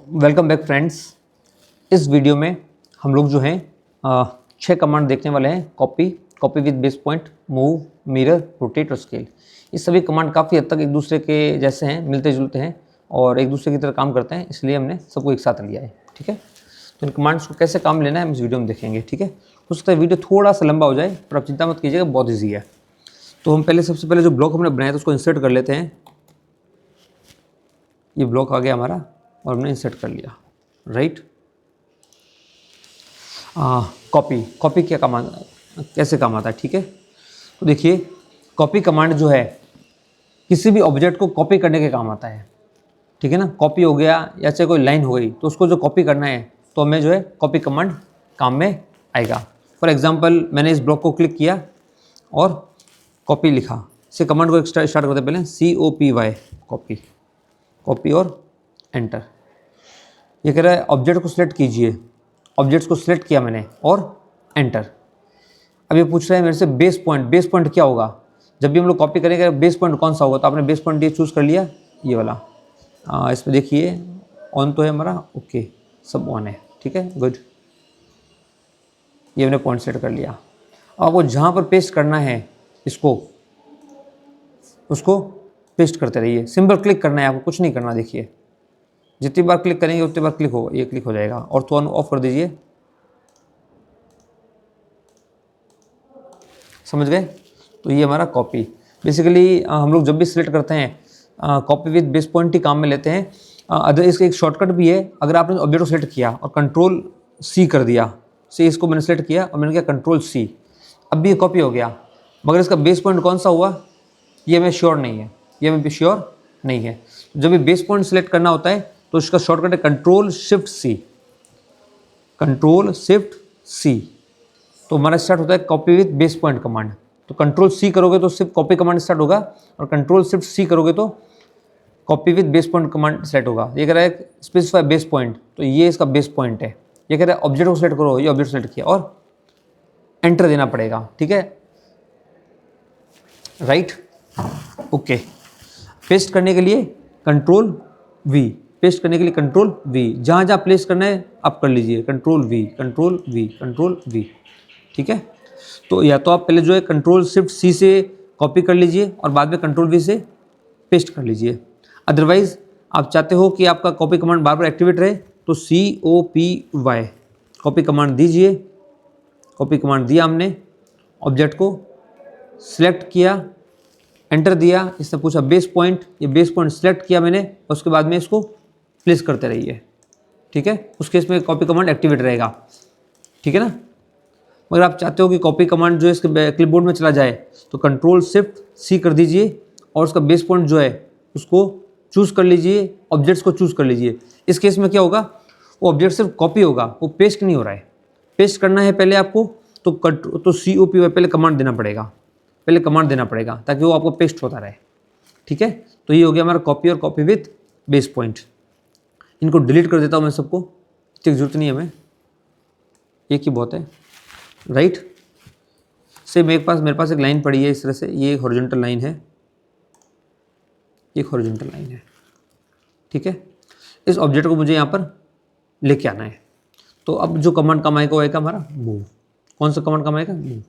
Welcome back friends. इस video में हम लोग जो हैं 6 कमांड देखने वाले हैं। Copy with base point, move, mirror, rotate और स्केल। ये सभी कमांड काफ़ी हद तक एक दूसरे के जैसे हैं, मिलते जुलते हैं और एक दूसरे की तरह काम करते हैं, इसलिए हमने सबको एक साथ लिया है। ठीक है, तो इन कमांड्स को कैसे काम लेना है हम इस वीडियो में देखेंगे। ठीक है, हो सकता है वीडियो थोड़ा सा लंबा हो जाए, पर आप चिंता मत कीजिएगा, बहुत ईजी है। तो हम सबसे पहले जो ब्लॉक हमने बनाया था उसको इंसर्ट कर लेते हैं। ये ब्लॉक आ गया हमारा और हमने इंसर्ट कर लिया। राइट, कॉपी क्या काम कैसे काम आता है। ठीक है, तो देखिए कॉपी कमांड जो है किसी भी ऑब्जेक्ट को कॉपी करने के काम आता है। ठीक है ना, कॉपी हो गया या चाहे कोई लाइन हो गई तो उसको जो कॉपी करना है तो हमें जो है कॉपी कमांड काम में आएगा। फॉर एग्जांपल मैंने इस ब्लॉक को क्लिक किया और कॉपी लिखा। इसे कमांड को स्टार्ट करते हैं पहले COPY, कॉपी और एंटर। ये कह रहा है ऑब्जेक्ट को सिलेक्ट कीजिए। ऑब्जेक्ट्स को सिलेक्ट किया मैंने और एंटर। अब ये पूछ रहा है मेरे से बेस पॉइंट क्या होगा। जब भी हम लोग कॉपी करेंगे बेस पॉइंट कौन सा होगा, तो आपने बेस पॉइंट ये चूज़ कर लिया, ये वाला। इसमें देखिए ऑन तो है हमारा, ओके सब ऑन है। ठीक है, गुड, ये हमने पॉइंट सेट कर लिया। अब आपको जहाँ पर पेस्ट करना है उसको पेस्ट करते रहिए। सिंपल क्लिक करना है, आपको कुछ नहीं करना। देखिए जितनी बार क्लिक करेंगे उतनी बार क्लिक हो जाएगा। और तो ऑफ कर दीजिए, समझ गए। तो ये हमारा कॉपी। बेसिकली हम लोग जब भी सिलेक्ट करते हैं कॉपी विद बेस पॉइंट ही काम में लेते हैं। अदर इसका एक शॉर्टकट भी है। अगर आपने ऑब्जेक्ट को सिलेक्ट किया और कंट्रोल C कर दिया, इसको मैंने सेलेक्ट किया और मैंने किया कंट्रोल C, अब भी ये कॉपी हो गया, मगर इसका बेस पॉइंट कौन सा हुआ ये हमें श्योर नहीं है। जब भी बेस पॉइंट सेलेक्ट करना होता है तो इसका शॉर्टकट है कंट्रोल शिफ्ट सी। तो हमारा स्टार्ट होता है copy with base point command. तो कंट्रोल C करोगे तो सिर्फ कॉपी कमांड स्टार्ट होगा और कंट्रोल शिफ्ट C करोगे तो copy with base point command select होगा। ये कह रहा है स्पेसिफाई बेस पॉइंट, तो ये इसका बेस पॉइंट है। ये कह रहा है ऑब्जेक्ट को सेलेक्ट करो, ये ऑब्जेक्ट सेलेक्ट किया और एंटर देना पड़ेगा। ठीक है, राइट, ओके। पेस्ट करने के लिए कंट्रोल V, जहाँ जहाँ प्लेस करना है आप कर लीजिए, कंट्रोल V। ठीक है, तो या तो आप पहले जो है कंट्रोल शिफ्ट C से कॉपी कर लीजिए और बाद में कंट्रोल V से पेस्ट कर लीजिए। अदरवाइज आप चाहते हो कि आपका कॉपी कमांड बार बार एक्टिवेट रहे तो COPY कॉपी कमांड दीजिए। कॉपी कमांड दिया हमने, ऑब्जेक्ट को सिलेक्ट किया, एंटर दिया, इसने पूछा बेस पॉइंट, ये बेस पॉइंट सिलेक्ट किया मैंने और उसके बाद में इसको प्लेस करते रहिए। ठीक है, उस केस में कॉपी कमांड एक्टिवेट रहेगा। ठीक है ना, मगर आप चाहते हो कि कॉपी कमांड जो है इसके क्लिपबोर्ड में चला जाए तो कंट्रोल शिफ्ट C कर दीजिए और उसका बेस पॉइंट जो है उसको चूज़ कर लीजिए, ऑब्जेक्ट्स को चूज़ कर लीजिए। इस केस में क्या होगा, वो ऑब्जेक्ट सिर्फ कॉपी होगा, वो पेस्ट नहीं हो रहा है। पेस्ट करना है पहले आपको तो COPY पहले कमांड देना पड़ेगा ताकि वो आपको पेस्ट होता रहे। ठीक है, तो ये हो गया हमारा कॉपी और कॉपी विथ बेस पॉइंट। इनको डिलीट कर देता हूँ मैं सबको, ठीक, जरूरत नहीं है हमें, एक ही बहुत है। राइट, से मेरे पास एक लाइन पड़ी है इस तरह से, ये एक हॉरिजॉन्टल लाइन है, ठीक है। इस ऑब्जेक्ट को मुझे यहाँ पर लेके आना है। तो अब जो कमांड काम आएगा वो आएगा हमारा मूव। कौन सा कमांड काम आएगा, मूव।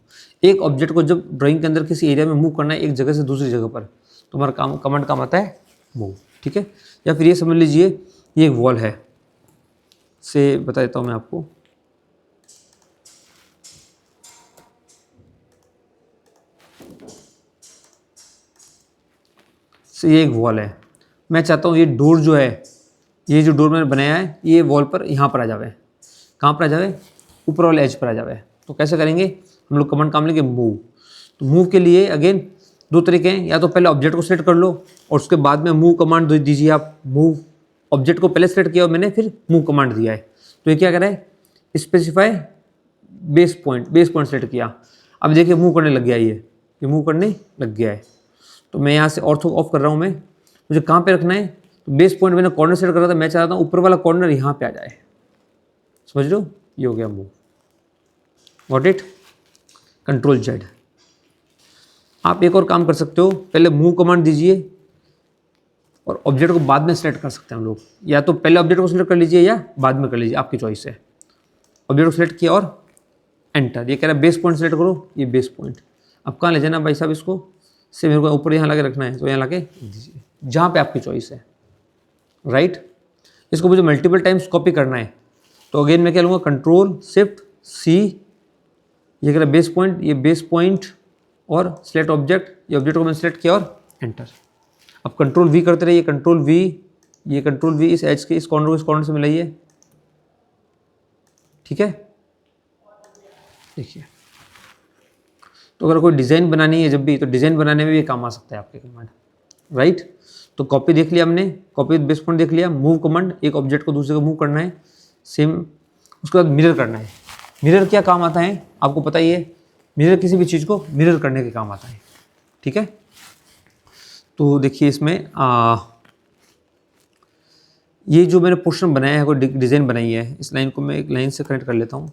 एक ऑब्जेक्ट को जब ड्राइंग के अंदर किसी एरिया में मूव करना है एक जगह से दूसरी जगह पर, तो हमारा कमांड काम आता है मूव। ठीक है, या फिर ये समझ लीजिए ये एक वॉल है, से बता देता हूँ मैं आपको। ये एक वॉल है, मैं चाहता हूँ ये डोर जो है, ये जो डोर मैंने बनाया है ये वॉल पर यहाँ पर आ जावे। कहाँ पर आ जावे, ऊपर वाले एज पर आ जावे। तो कैसे करेंगे हम लोग, कमांड काम लेंगे मूव। तो मूव के लिए अगेन दो तरीके हैं, या तो पहले ऑब्जेक्ट को सेलेक्ट कर लो और उसके बाद में मूव कमांड दीजिए आप। मूव ऑब्जेक्ट को पहले सेलेक्ट किया और मैंने फिर मूव कमांड दिया है। तो ये क्या करा है, स्पेसिफाई बेस पॉइंट सेलेक्ट किया। अब देखिए मूव करने लग गया, ये मूव करने लग गया है। तो मैं यहाँ से ऑर्थो ऑफ कर रहा हूँ। मुझे कहाँ पे रखना है, तो बेस पॉइंट मैंने कॉर्नर सेट करा था, मैं चाहता हूँ ऊपर वाला कॉर्नर यहाँ पे आ जाए। समझ लो, ये हो गया move. Got it, control Z। आप एक और काम कर सकते हो, पहले मूव कमांड दीजिए और ऑब्जेक्ट को बाद में सेलेक्ट कर सकते हैं हम लोग, या तो पहले ऑब्जेक्ट को सिलेक्ट कर लीजिए या बाद में कर लीजिए, आपकी चॉइस है। ऑब्जेक्ट को सिलेक्ट किया और एंटर। ये कह रहा है बेस पॉइंट सेलेक्ट करो, ये बेस पॉइंट। अब कहाँ ले जाना भाई साहब इसको, से मेरे को ऊपर यहाँ ला के रखना है तो यहाँ ला के दीजिए, जहाँ पे आपकी चॉइस है, राइट। इसको मुझे मल्टीपल टाइम्स कॉपी करना है तो अगेन मैं क्या लूँगा, कंट्रोल शिफ्ट सी, ये कह रहा है बेस पॉइंट, ये बेस पॉइंट और सिलेक्ट ऑब्जेक्ट, ये ऑब्जेक्ट को मैंने सिलेक्ट किया और एंटर। अब कंट्रोल वी करते रहिए, कंट्रोल वी, ये कंट्रोल वी इस एज के इस कॉर्नर को इस कॉर्नर से मिलाइए, ठीक है। देखिए, तो अगर कोई डिज़ाइन बनानी है जब भी, तो डिज़ाइन बनाने में भी काम आ सकता है आपके कमांड, राइट। तो कॉपी देख लिया हमने, कॉपी विद बेस पॉइंट देख लिया। मूव कमांड, एक ऑब्जेक्ट को दूसरे को मूव करना है, सेम। उसके बाद मिरर करना है। मिरर क्या काम आता है आपको पता ही है, मिरर किसी भी चीज़ को मिरर करने के काम आता है, ठीक है। तो देखिए इसमें ये जो मैंने पोर्शन बनाया है, कोई डिज़ाइन बनाई है, इस लाइन को मैं एक लाइन से कनेक्ट कर लेता हूँ,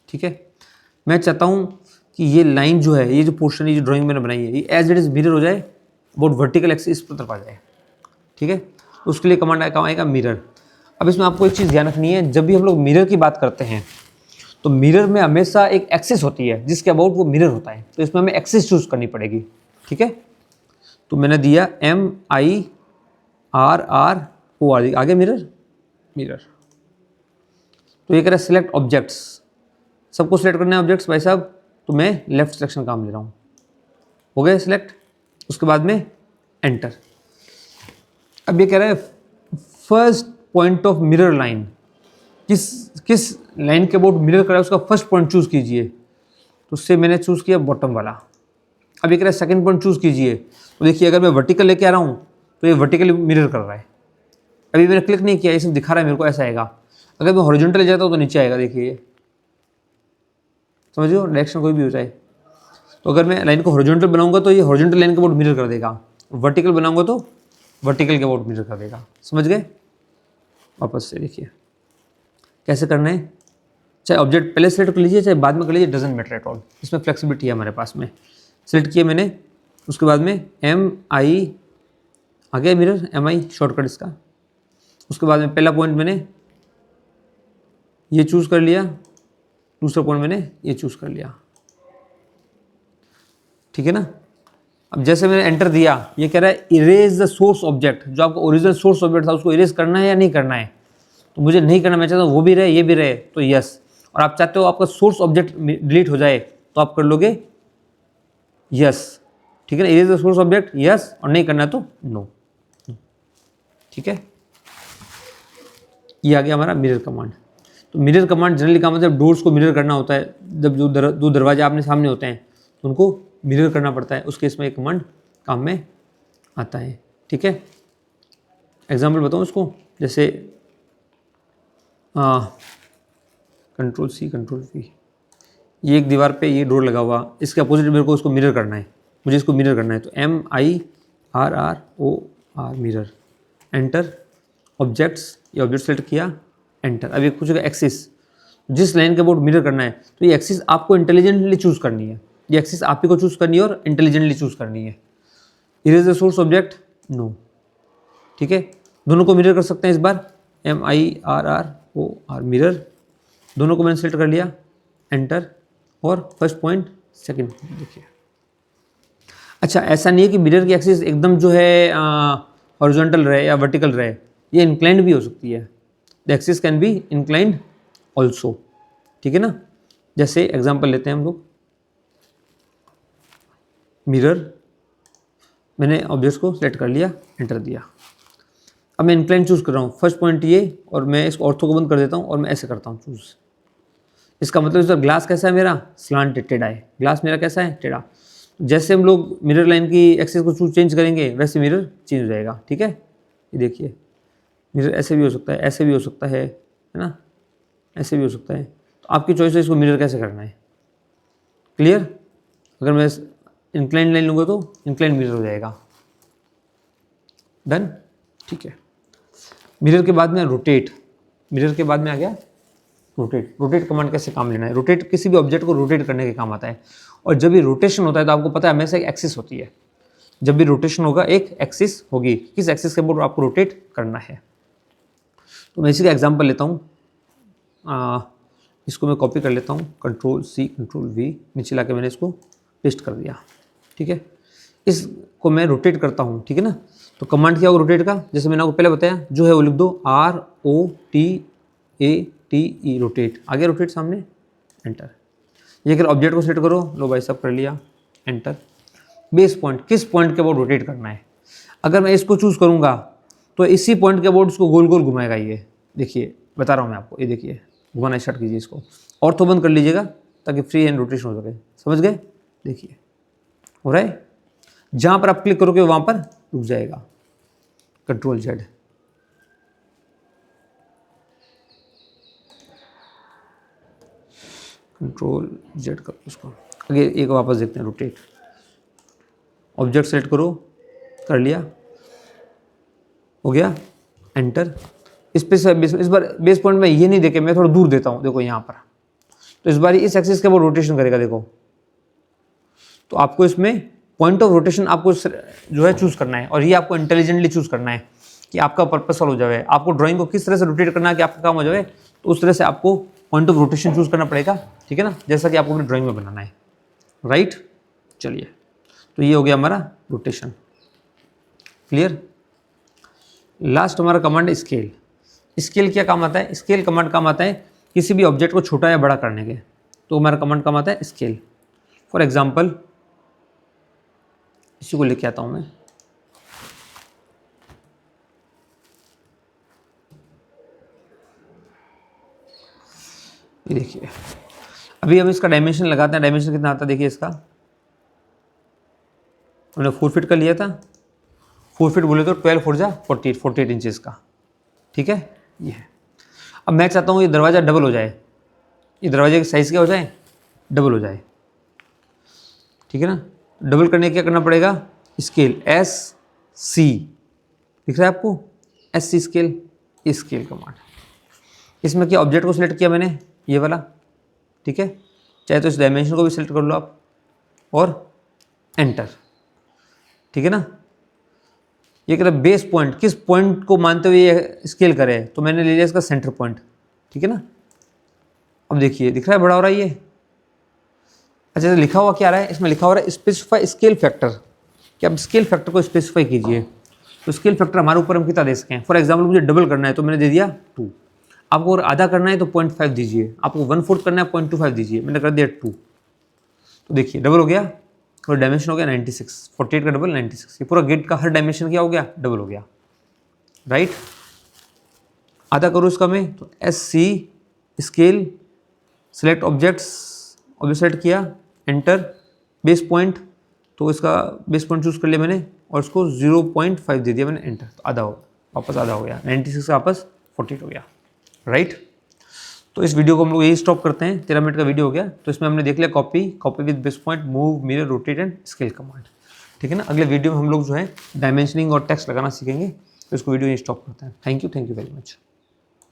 ठीक है। मैं चाहता हूँ कि ये लाइन जो है, ये जो पोर्शन, ये जो ड्राइंग मैंने बनाई है, ये एज इट इज़ मिरर हो जाए, अबाउट वर्टिकल एक्सिस पर तरफ आ जाए, ठीक है। तो उसके लिए कमांड आएगा मिरर। अब इसमें आपको एक चीज़ ध्यान रखनी है, जब भी हम लोग मिरर की बात करते हैं तो मिरर में हमेशा एक एक्सिस होती है जिसके अबाउट वो मिरर होता है, तो इसमें हमें एक्सिस चूज़ करनी पड़ेगी, ठीक है। तो मैंने दिया MIRROR, आगे मिरर, मिरर। तो ये कह रहा है सिलेक्ट ऑब्जेक्ट्स, सबको सिलेक्ट करना है ऑब्जेक्ट्स भाई साहब, तो मैं लेफ्ट सिलेक्शन काम ले रहा हूँ, हो गया सिलेक्ट। उसके बाद में एंटर। अब ये कह रहा है first point of mirror line, किस लाइन के अबाउट मिरर कर रहा है उसका फर्स्ट पॉइंट चूज़ कीजिए, तो उससे मैंने चूज़ किया बॉटम वाला। अब ये कह रहा है सेकंड पॉइंट चूज़ कीजिए, तो देखिए अगर मैं वर्टिकल लेके आ रहा हूँ तो ये वर्टिकल मिरर कर रहा है। अभी मैंने क्लिक नहीं किया, ये सिर्फ दिखा रहा है मेरे को, ऐसा आएगा। अगर मैं हॉरिजॉन्टल ले जाता हूँ तो नीचे आएगा, देखिए, समझिए डायरेक्शन कोई भी हो जाए। तो अगर मैं लाइन को हॉरिजॉन्टल बनाऊंगा तो ये हॉरिजॉन्टल लाइन के अबाउट मिरर कर देगा, वर्टिकल बनाऊंगा तो वर्टिकल के अबाउट मिरर कर देगा, समझ गए। वापस से देखिए कैसे करना है, चाहे ऑब्जेक्ट पहले सेलेक्ट कर लीजिए चाहे बाद में कर लीजिए, डजंट मैटर एट ऑल, इसमें फ्लेक्सिबिलिटी है हमारे पास में। सेलेक्ट किया मैंने, उसके बाद में MI आ गया मिरर, MI शॉर्टकट इसका। उसके बाद में पहला पॉइंट मैंने ये चूज़ कर लिया, दूसरा पॉइंट मैंने ये चूज़ कर लिया, ठीक है ना। अब जैसे मैंने एंटर दिया, ये कह रहा है इरेज द सोर्स ऑब्जेक्ट, जो आपका ओरिजिनल सोर्स ऑब्जेक्ट था उसको इरेज करना है या नहीं करना है, तो मुझे नहीं करना, मैं चाहता हूँ वो भी रहे ये भी रहे, तो यस। और आप चाहते हो आपका सोर्स ऑब्जेक्ट डिलीट हो जाए तो आप कर लोगे यस, ठीक है ना, erase the source object yes, और नहीं करना तो नो, ठीक है। ये आ गया हमारा मिरर कमांड। तो मिरर कमांड जनरली का मतलब डोर्स को मिरर करना होता है, जब जो दो दरवाजे आपने सामने होते हैं तो उनको मिरर करना पड़ता है, उस केस में एक कमांड काम में आता है, ठीक है। एग्जाम्पल बताऊँ इसको, जैसे कंट्रोल C कंट्रोल V, ये एक दीवार पे ये डोर लगा हुआ, इसके अपोजिट मेरे को उसको मिरर करना है, मुझे इसको मिरर करना है, तो MIRROR मिरर, एंटर। ऑब्जेक्ट्स, ये ऑब्जेक्ट सेलेक्ट किया, एंटर। अब ये पूछेगा एक्सिस, जिस लाइन के अबाउट मिरर करना है, तो ये एक्सिस आपको इंटेलिजेंटली चूज़ करनी है, ये एक्सिस आप ही को चूज़ करनी है और इंटेलिजेंटली चूज़ करनी है। Erase the source object no, ठीक है। दोनों को मिरर कर सकते हैं इस बार, MIRROR मिरर, दोनों को मैंने सेलेक्ट कर लिया, एंटर। और फर्स्ट पॉइंट सेकंड पॉइंट देखिए। अच्छा, ऐसा नहीं है कि मिरर की एक्सिस एकदम जो है हॉरिजॉन्टल रहे या वर्टिकल रहे, ये इंक्लाइंड भी हो सकती है, the axis can be inclined also, ठीक है ना। जैसे एग्जांपल लेते हैं हम लोग, मिरर, मैंने ऑब्जेक्ट को सेलेक्ट कर लिया, एंटर दिया। अब मैं इंक्लाइन चूज़ कर रहा हूँ, फर्स्ट पॉइंट ये, और मैं इसको ऑर्थो को बंद कर देता हूँ और मैं ऐसे करता हूँ चूज़। इसका मतलब इस ग्लास कैसा है मेरा, स्लांटेड, टेढ़ा है, ग्लास मेरा कैसा है, टेढ़ा। जैसे हम लोग मिरर लाइन की एक्सिस को चेंज करेंगे वैसे मिरर चेंज हो जाएगा, ठीक है। ये देखिए मिरर ऐसे भी हो सकता है, ऐसे भी हो सकता है ना, ऐसे भी हो सकता है, तो आपकी चॉइस है इसको मिरर कैसे करना है, क्लियर। अगर मैं इंक्लाइन लाइन लूँगा तो इंक्लाइन मिरर हो जाएगा, डन, ठीक है। मिरर के बाद में रोटेट, मिरर के बाद में आ गया रोटेट। रोटेट कमांड कैसे काम लेना है, रोटेट किसी भी ऑब्जेक्ट को रोटेट करने के काम आता है, और जब भी रोटेशन होता है तो आपको पता है हमेशा एक एक्सिस होती है, जब भी रोटेशन होगा एक एक्सिस होगी, किस एक्सिस के अबाउट आपको रोटेट करना है। तो मैं इसी का एग्जांपल लेता हूँ, इसको मैं कॉपी कर लेता हूँ, कंट्रोल सी कंट्रोल वी, नीचे लाके मैंने इसको पेस्ट कर दिया, ठीक है। इसको मैं रोटेट करता हूँ, ठीक है ना। तो कमांड क्या होगा रोटेट का, जैसे मैंने आपको पहले बताया, जो है वो लिख दो ROTATE, रोटेट, आगे रोटेट, सामने एंटर। ये अगर ऑब्जेक्ट को सेलेक्ट करो, लो भाई सब कर लिया, एंटर। बेस पॉइंट, किस पॉइंट के अबाउट रोटेट करना है। अगर मैं इसको चूज़ करूँगा तो इसी पॉइंट के अबाउट इसको गोल गोल घुमाएगा। ये देखिए, बता रहा हूँ मैं आपको, ये देखिए घुमाना स्टार्ट कीजिए इसको, ऑर्थो बंद कर लीजिएगा ताकि फ्री हैंड रोटेशन हो सके, समझ गए। देखिए हो रहा है, जहाँ पर आप क्लिक करोगे वहाँ पर रुक जाएगा, कंट्रोल जेड। कंट्रोल जेड करो उसको, आगे एक वापस देखते हैं, रोटेट, ऑब्जेक्ट सेलेक्ट करो, कर लिया, हो गया, एंटर। इस बार बेस पॉइंट में ये नहीं देखे, मैं थोड़ा दूर देता हूँ, देखो यहाँ पर, तो इस बार इस एक्सिस के वो रोटेशन करेगा, देखो। तो आपको इसमें पॉइंट ऑफ रोटेशन आपको जो है चूज़ करना है, और ये आपको इंटेलिजेंटली चूज़ करना है कि आपका पर्पस सॉल्व हो जाए। आपको ड्राइंग को किस तरह से रोटेट करना है कि आपका काम हो जाए, तो उस तरह से आपको पॉइंट ऑफ रोटेशन चूज़ करना पड़ेगा, ठीक है ना, जैसा कि आपको अपनी ड्राइंग में बनाना है, राइट। चलिए, तो ये हो गया हमारा रोटेशन, क्लियर। लास्ट हमारा कमांड स्केल। स्केल क्या काम आता है, स्केल कमांड काम आता है किसी भी ऑब्जेक्ट को छोटा या बड़ा करने के, तो हमारा कमांड काम आता है स्केल। फॉर एग्जांपल इसी को लेके आता हूं मैं, ये देखिए, अभी हम इसका डायमेंशन लगाते हैं। डायमेंशन कितना आता है, देखिए इसका हमने 4 फीट का लिया था, 4 फीट बोले तो 12 4 जा 48 इंचेस का, ठीक है, ये है। अब मैं चाहता हूँ ये दरवाज़ा डबल हो जाए, ये दरवाजे की साइज़ क्या हो जाए, डबल हो जाए, ठीक है ना। डबल करने क्या करना पड़ेगा, स्केल SC दिख रहा है आपको, SC स्केल, स्केल कमांड। इसमें क्या ऑब्जेक्ट को सिलेक्ट किया मैंने, ये वाला, ठीक है, चाहे तो इस डायमेंशन को भी सिलेक्ट कर लो आप, और एंटर, ठीक है ना। ये कहता है बेस पॉइंट, किस पॉइंट को मानते हुए ये स्केल करे, तो मैंने ले लिया इसका सेंटर पॉइंट, ठीक है ना। अब देखिए दिख रहा है बड़ा हो रहा है ये। अच्छा, तो लिखा हुआ क्या रहा है, इसमें लिखा हुआ है स्पेसिफाई स्केल फैक्टर, कि आप स्केल फैक्टर को स्पेसिफाई कीजिए। तो स्केल फैक्टर हमारे ऊपर हम कितना दे सकें। फॉर एग्जाम्पल मुझे डबल करना है तो मैंने दे दिया 2, आपको अगर आधा करना है तो 0.5 दीजिए, आपको 1/4 करना है 0.25 दीजिए, मैंने कर दिया 2। तो देखिए डबल हो गया, और डायमेंशन हो गया 96, 48 का डबल 96, ये पूरा गेट का हर डायमेंशन क्या हो गया, डबल हो गया, राइट। आधा करो इसका मैं, तो SC scale, select objects, object select किया, एंटर, बेस पॉइंट, तो इसका बेस पॉइंट चूज कर लिया मैंने, और इसको 0.5 दे दिया मैंने, एंटर, तो आधा हो, वापस आधा हो गया, 96 का वापस 48 हो गया, राइट। तो इस वीडियो को हम लोग यही स्टॉप करते हैं, 13 मिनट का वीडियो हो गया। तो इसमें हमने देख लिया copy with base point, move, mirror, rotate and scale command, ठीक है ना। अगले वीडियो में हम लोग जो है डायमेंशनिंग और टेक्स्ट लगाना सीखेंगे। तो इसको वीडियो यही स्टॉप करते हैं। Thank you very much.